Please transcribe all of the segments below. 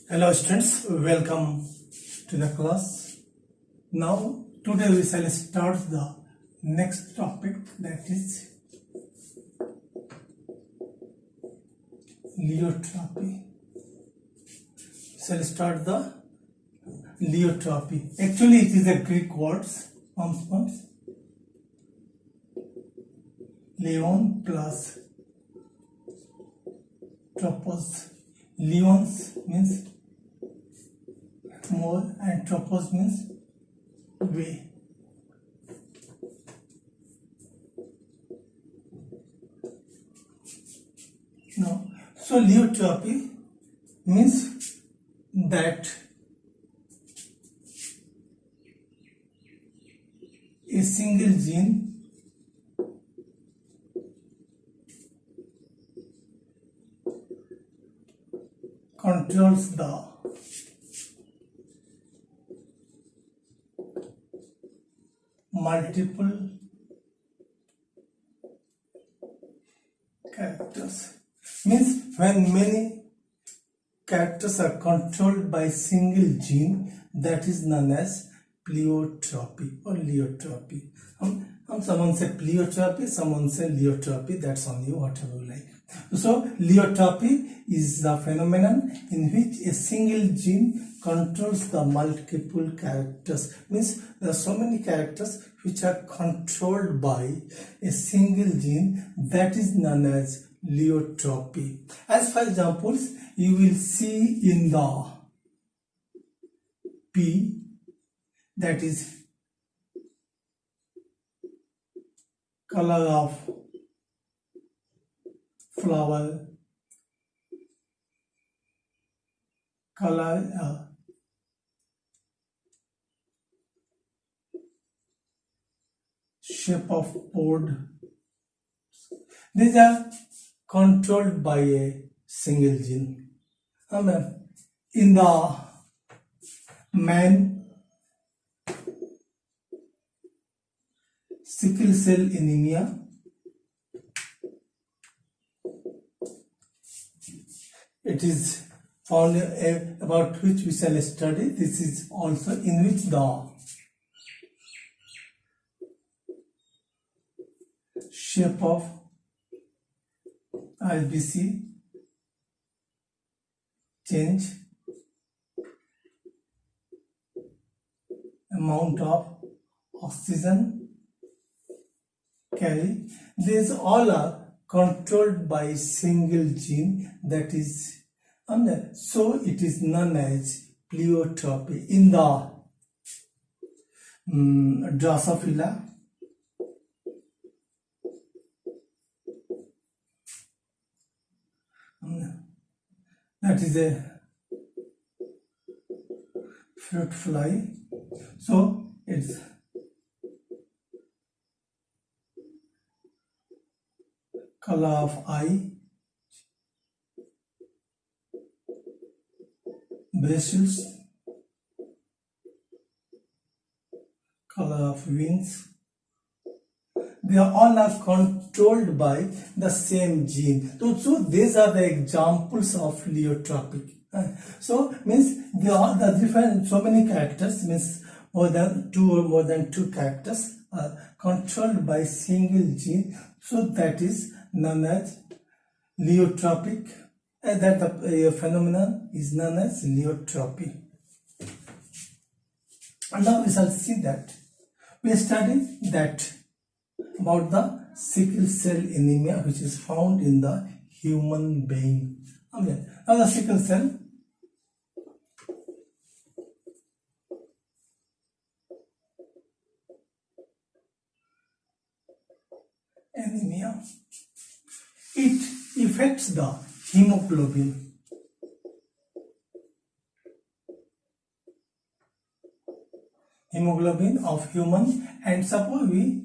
Hello students, welcome to the class. Now today we shall start the next topic, that is Pleiotropy. Shall start the Pleiotropy. Actually it is a Greek word, Leon plus tropos. Leons means more and tropos means way. Now, so Pleiotropy means that a single gene controls the multiple characters. Means when many characters are controlled by single gene, that is known as pleiotropy or Pleiotropy. Someone say pleiotropy, someone say Pleiotropy, that's on you, whatever you like. So Pleiotropy is the phenomenon in which a single gene controls the multiple characters. Means there are so many characters which are controlled by a single gene, that is known as Pleiotropy. As for examples, you will see in the P, that is color of flower, color shape of pod. These are controlled by a single gene. In the man, sickle cell anemia, it is found about which we shall study. This is also in which the shape of RBC change, amount of oxygen carry. These all are controlled by single gene, that is so it is known as Pleiotropy. In the Drosophila, that is a fruit fly, so it's color of eye, bristles, color of wings. They are all controlled by the same gene. So these are the examples of Pleiotropy. So means they are the different, so many characters, means more than two characters are controlled by single gene. So that is known as Pleiotropic. That the phenomenon is known as Pleiotropy. And now we shall see that we study that about the sickle cell anemia, which is found in the human being. Now the sickle cell anemia, it affects the hemoglobin. Hemoglobin of human, and suppose we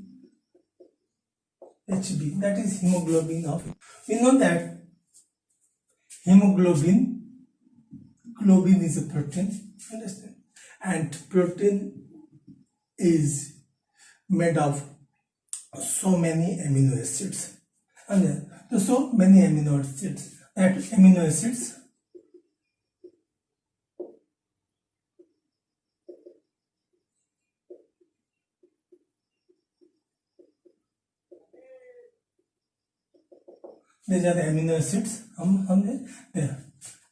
HB, that is hemoglobin of, we know that hemoglobin, globin is a protein, understand, and protein is made of so many amino acids, and so many amino acids, that amino acids these are the amino acids there.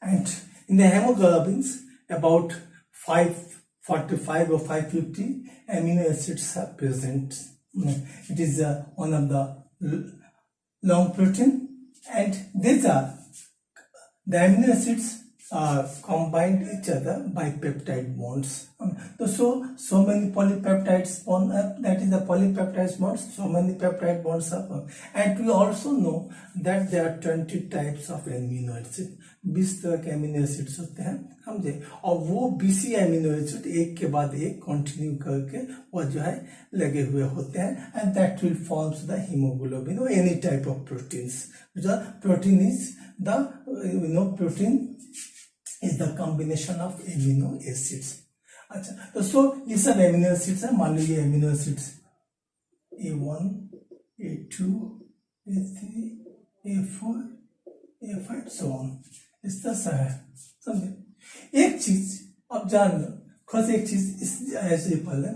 And in the hemoglobins about 545 or 550 amino acids are present. It is one of the long protein, and these are the amino acids are combined each other by peptide bonds. So many polypeptides bond up, that is the polypeptide bonds, so many peptide bonds are formed. And we also know that there are 20 types of amino acid, 20 तरह के amino acids होते हैं, समझे, और वो 20 amino acid एक के बाद एक कंटिन्यू करके वो जो है लगे हुए होते हैं, and that will forms the hemoglobin or any type of proteins. The protein is the protein is the combination of amino acids. अच्छा, तो सो ये सब amino acids है. मान लो ये amino acids A1, A2, A3, A4, A5 so on. इस तरह से है, समझे. एक चीज अब जान लो, खुद एक चीज इस ऐसे ही पहले.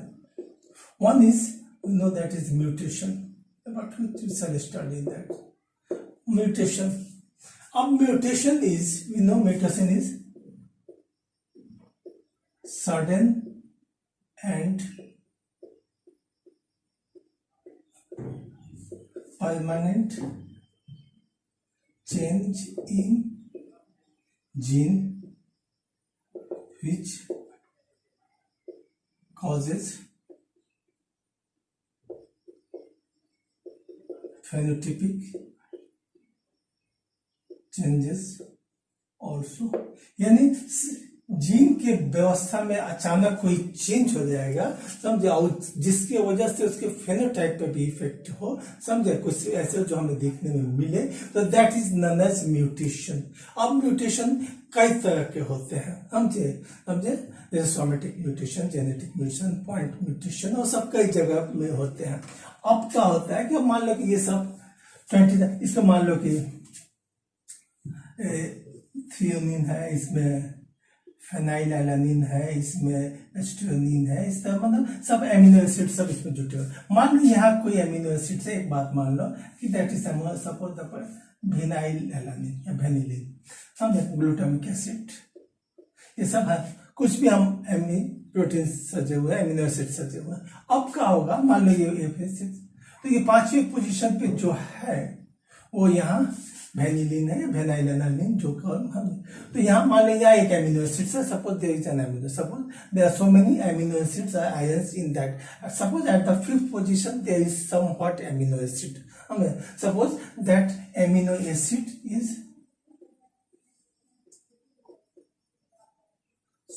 One is we know that is mutation, but we shall study that mutation. अब mutation is, we know mutation is sudden and permanent change in gene which causes phenotypic changes also. यानी जीन के व्यवस्था में अचानक कोई change हो जाएगा, समझे, और जिसकी वजह से उसके फेनोटाइप पे भी इफेक्ट हो, समझे, कुछ ऐसे जो हमें देखने में मिले, तो that is known as mutation. अब म्यूटेशन कई तरह के होते हैं, समझे, जैसे somatic mutation, genetic mutation, point mutation, और सब कई जगह में होते हैं. अब क्या होता है कि मान लो कि ये सब 20, इसको मान लो कि थ्रियोनिन है, इसमें फेनाइलएलानिन है, इसमें एस्ट्रोनिन है, इस तरह मतलब सब एमिनो एसिड सब इसमें जुटे हुए. मान लो यहाँ कोई एमिनो एसिड से एक बात मान लो कि दैट इज सपोज द फेनाइलएलानिन या वेनिलिन, समझे, ग्लूटामिक एसिड, ये सब है, कुछ भी हम प्रोटीन सजे हुए, एमिनो एसिड सजे हुए. अब क्या होगा, मान लो ये F6, तो ये 5वीं पोजीशन पे जो है वो यहाँ वेनिलिन है, वेनाइलएलानिन, जो हम, तो यहाँ मान लीजिए एक एमिनो एसिड है, suppose there is an amino, suppose there are so many amino acids are ions in that, suppose at the 5th position there is somewhat amino acid, suppose that amino acid is,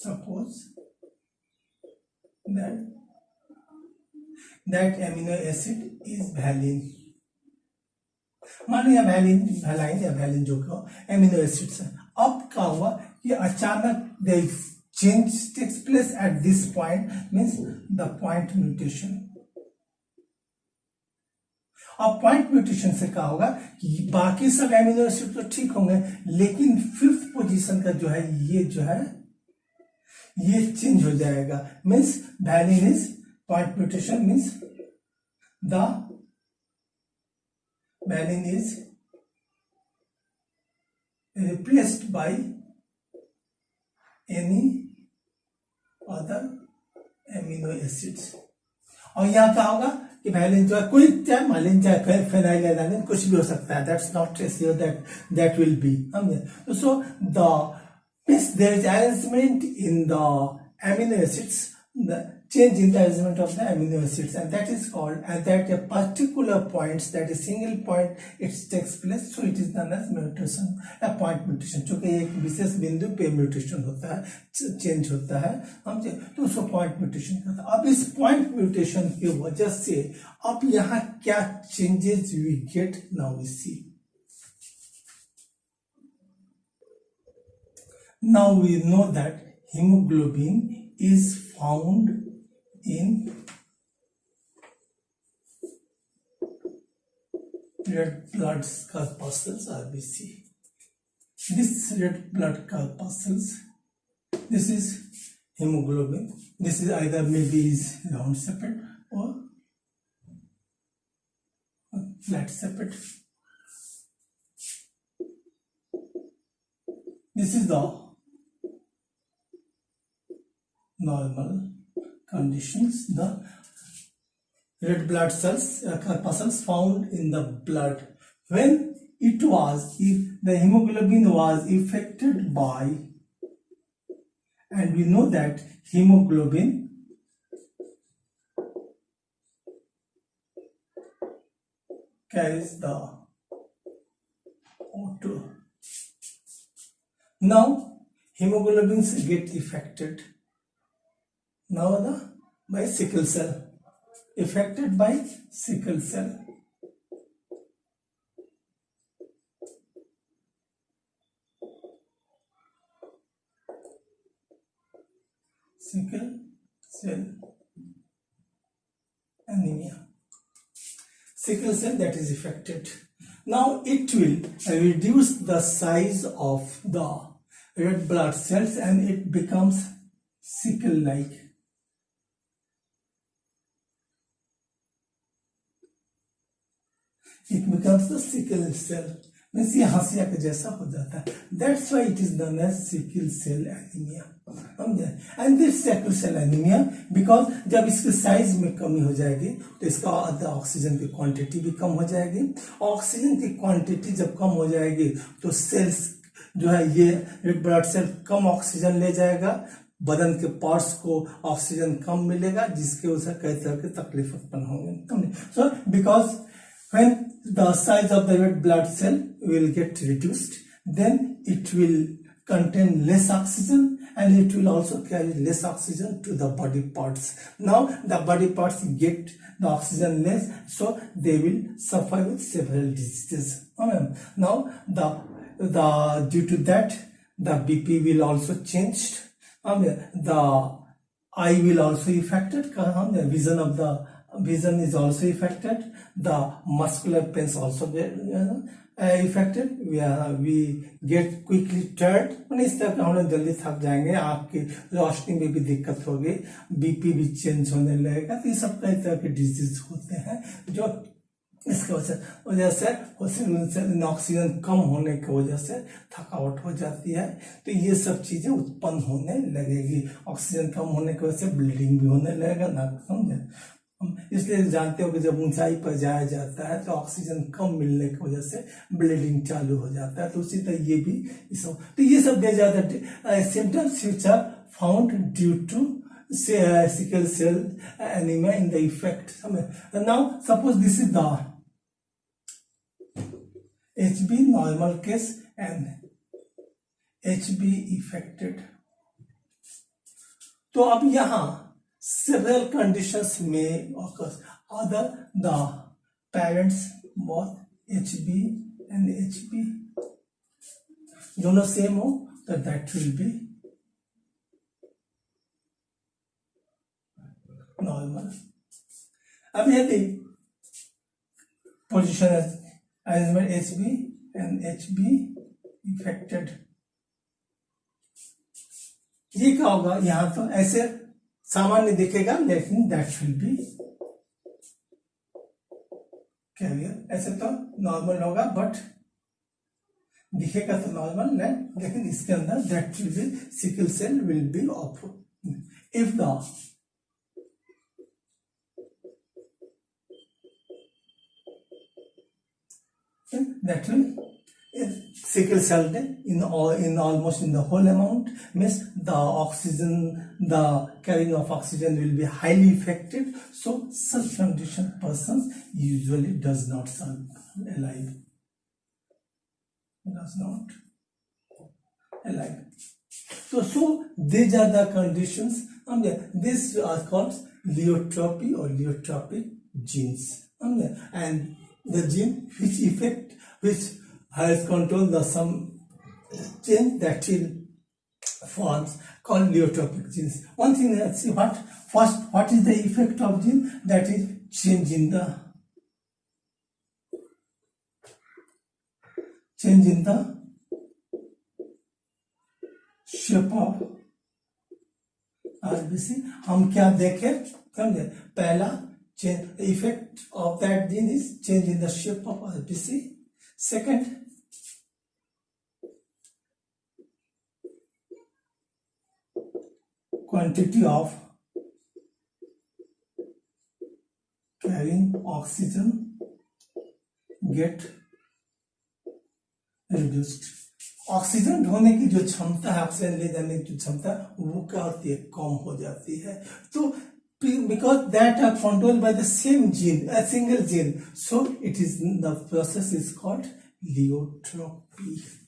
suppose that amino acid is valine. मान लो वैलाइन या valine जो amino acids है. अब क्या हुआ कि अचानक change takes place at this point, means the point mutation. अब पॉइंट म्यूटेशन से क्या होगा कि बाकी सब एमिनो एसिड तो ठीक होंगे, लेकिन 5th पोजीशन का जो है ये चेंज हो जाएगा. Means valine is point mutation, means the valine is replaced by any other amino acids. और यहाँ क्या होगा कि वैलिन जो है कोई चाहे मालिन चाहे फेनाइलएलानिन कुछ भी हो सकता है, that's not sure that will be. So the means there is arrangement in the amino acids, the change in the arrangement of the amino acids, and that is called, and that a particular points, that is single point it takes place, so it is known as mutation, a point mutation. चूंकि एक विशेष बिंदु पे mutation होता है, change होता है, समझे, तो उसको पॉइंट म्यूटेशन कहते हैं. अब इस पॉइंट म्यूटेशन की वजह से अब यहाँ क्या changes we get, now we see. Now we know that hemoglobin is found in red blood corpuscles, RBC. This red blood corpuscles, this is hemoglobin. This is either maybe is round sepet or flat sepet. This is the normal conditions. The red blood cells, corpuscles found in the blood when if the hemoglobin was affected by, and we know that hemoglobin carries the O2. Now hemoglobins get affected by sickle cell, affected by sickle cell. Sickle cell anemia. Sickle cell that is affected. Now it will reduce the size of the red blood cells and it becomes sickle-like. It becomes the sickle cell. Means ये हंसिया के जैसा हो जाता है. That's why it is known as sickle cell anemia. समझे? And this sickle cell anemia because जब इसके साइज में कमी हो जाएगी तो इसका ऑक्सीजन की क्वांटिटी भी कम हो जाएगी. ऑक्सीजन की क्वांटिटी जब कम हो जाएगी तो सेल्स जो है ये रेड ब्लड सेल कम ऑक्सीजन ले जाएगा, बदन के पार्ट्स को ऑक्सीजन कम मिलेगा जिसके वजह से कई तरह की तकलीफ उत्पन्न होंगे. So because when the size of the red blood cell will get reduced, then it will contain less oxygen and it will also carry less oxygen to the body parts. Now the body parts get the oxygen less, so they will suffer with several diseases. Now the due to that the BP will also change. The eye will also affected. The vision is also affected. The muscular pains also get affected. We get quickly tired. इस तरह हम लोग जल्दी थक जाएंगे, आपकी रोशनी में भी दिक्कत होगी, बीपी भी चेंज होने लगेगा. तो ये सब कई तरह के डिजीज होते हैं जो इसके वजह से ऑक्सीजन कम होने की वजह से थकावट हो जाती है. तो ये सब चीजें उत्पन्न होने लगेगी. ऑक्सीजन कम होने की वजह से ब्लीडिंग भी होने लगेगा ना. समझे? इसलिए जानते हो कि जब ऊंचाई पर जाया जाता है तो ऑक्सीजन कम मिलने की वजह से ब्लीडिंग चालू हो जाता है. तो उसी तरह ये भी तो ये सब दे जाता है symptoms which are found due to sickle cell anemia in the effect. Now suppose this is the HB normal case and HB affected. तो अब यहाँ several conditions may occur. Other the parents both HB and HB दोनों same हो तो that will be normal. अब यदि position arrangement HB and HB affected, ये क्या होगा? यहाँ तो ऐसे सामान्य दिखेगा लेकिन that will be carrier. ऐसे तो नॉर्मल होगा बट दिखेगा तो नॉर्मल है, लेकिन इसके अंदर that will be sickle cell will be off. If the that will sickle cell in almost in the whole amount means the oxygen, the carrying of oxygen will be highly affected. So such condition persons usually does not survive alive. Does not alive. So these are the conditions. These are called pleiotropy or pleiotropic genes. And the gene which has control the some change that will forms called pleiotropic genes. One thing, let's see what is the effect of gene, that is change in the shape of RBC. हम क्या देखे? समझे? पहला effect of that gene is change in the shape of RBC. Second, quantity of carrying oxygen get reduced. Oxygen ढोने की जो क्षमता है, ऑक्सीजन ले जाने की जो क्षमता वो क्या होती है, कम हो जाती है. तो because that are controlled by the same gene, a single gene, so it is the process is called pleiotropy.